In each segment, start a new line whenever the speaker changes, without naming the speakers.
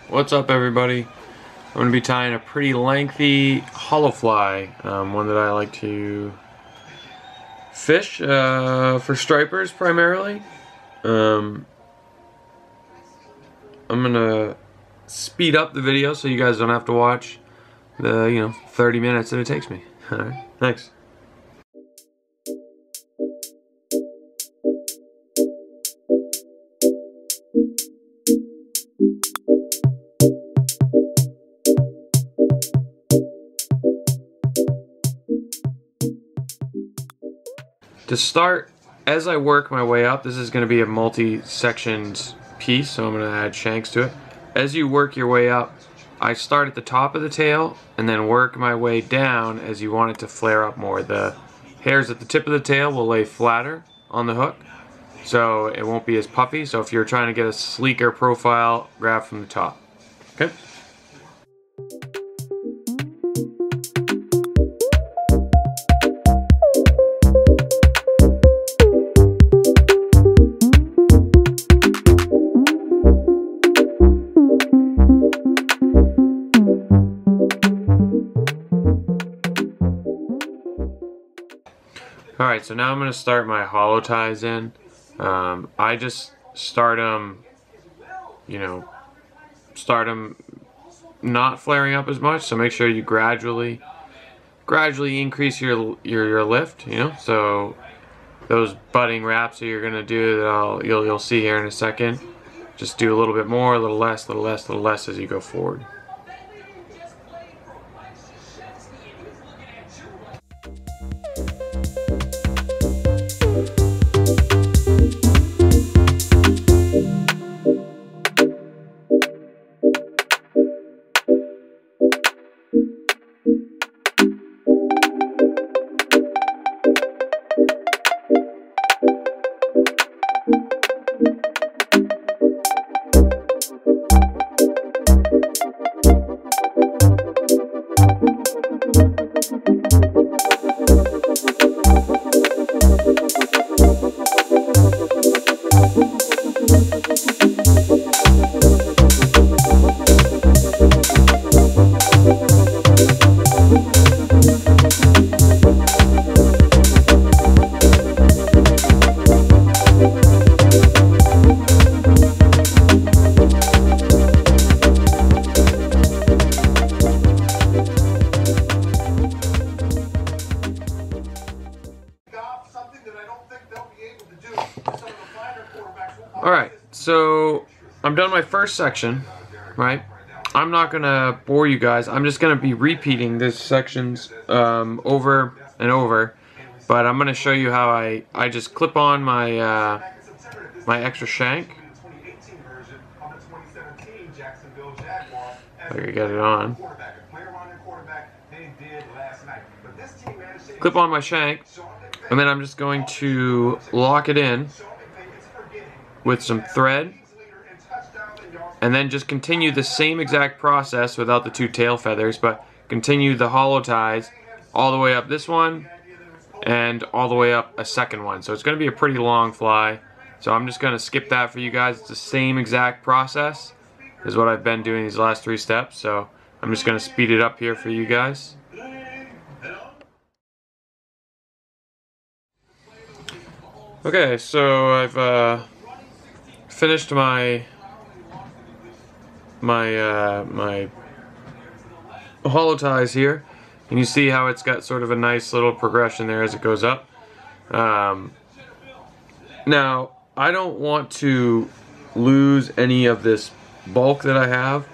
What's up, everybody? I'm going to be tying a pretty lengthy hollow fly, one that I like to fish for stripers primarily. I'm going to speed up the video so you guys don't have to watch the 30 minutes that it takes me. Alright, thanks. To start, as I work my way up, this is going to be a multi-sectioned piece, so I'm going to add shanks to it. As you work your way up, I start at the top of the tail and then work my way down as you want it to flare up more. The hairs at the tip of the tail will lay flatter on the hook, so it won't be as puffy. So if you're trying to get a sleeker profile, grab from the top. Okay? Alright, so now I'm going to start my hollow ties in. I just start them not flaring up as much, so make sure you gradually increase your lift, so those budding wraps that you're going to do that you'll see here in a second, just do a little bit more, a little less, a little less, a little less as you go forward. Alright, so I'm done my first section, right? I'm not going to bore you guys. I'm just going to be repeating these sections over and over. But I'm going to show you how I just clip on my my extra shank. I can get it on. Clip on my shank, and then I'm just going to lock it in with some thread, and then just continue the same exact process without the two tail feathers, but continue the hollow ties all the way up this one and all the way up a second one. So it's going to be a pretty long fly, so I'm just going to skip that for you guys. It's the same exact process as what I've been doing these last 3 steps, so I'm just going to speed it up here for you guys. Okay, so I've finished my hollow ties here, and you see how it's got sort of a nice little progression there as it goes up. Now, I don't want to lose any of this bulk that I have.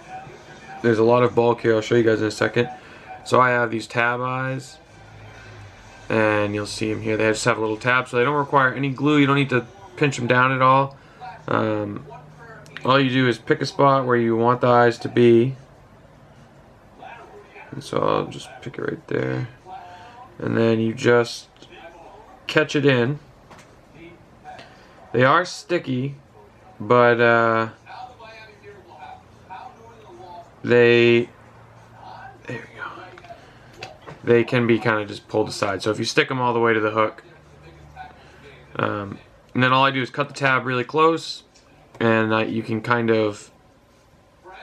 There's a lot of bulk here. I'll show you guys in a second. So I have these tab eyes, and you'll see them here. They just have a little tab, so they don't require any glue. You don't need to pinch them down at all. All you do is pick a spot where you want the eyes to be, and so I'll just pick it right there, and then you just catch it in. They are sticky, but they can be kind of just pulled aside. So if you stick them all the way to the hook, and then all I do is cut the tab really close, and you can kind of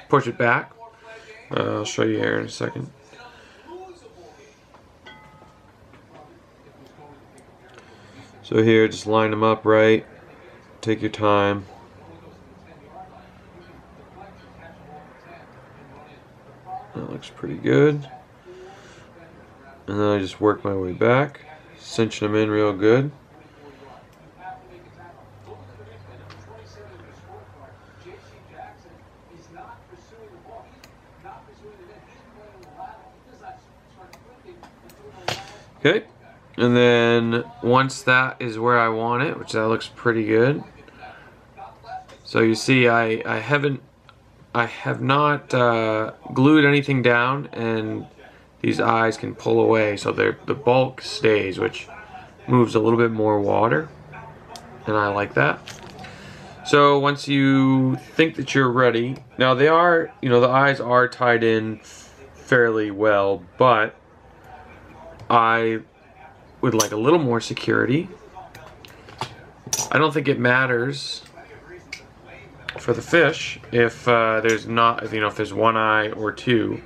push it back. I'll show you here in a second. So here, just line them up right. Take your time. That looks pretty good. And then I just work my way back, cinching them in real good. Okay, and then once that is where I want it, which that looks pretty good. So you see, I have not glued anything down, and these eyes can pull away, so the bulk stays, which moves a little bit more water, and I like that. So once you think that you're ready, now they are, the eyes are tied in fairly well, but I would like a little more security. I don't think it matters for the fish if there's not, if there's one eye or two,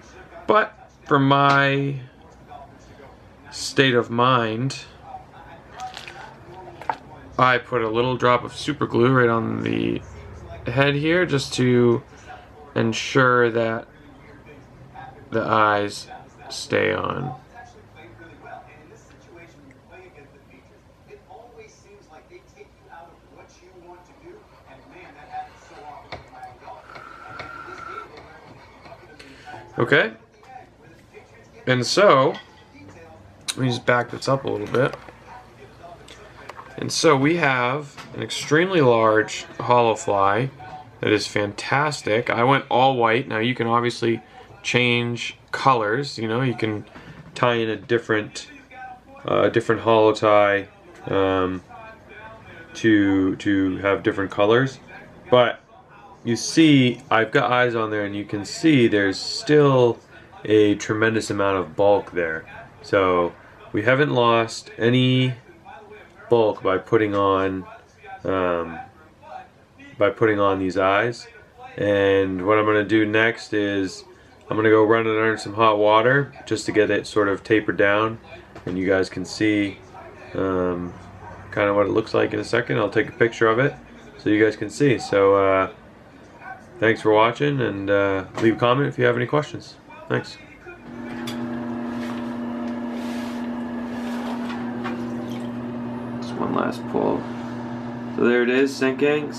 but for my state of mind, I put a little drop of super glue right on the head here just to ensure that the eyes stay on. Okay, and so let me just back this up a little bit. And so we have an extremely large hollow fly that is fantastic. I went all white. Now you can obviously change colors. You can tie in a different hollow tie to have different colors, but you see I've got eyes on there, and you can see there's still a tremendous amount of bulk there. So we haven't lost any bulk by putting on these eyes. And what I'm going to do next is I'm going to go run it under some hot water just to get it sort of tapered down, and you guys can see kind of what it looks like in a second. I'll take a picture of it so you guys can see. So thanks for watching, and leave a comment if you have any questions. Thanks. Just one last pull. So there it is, sinking.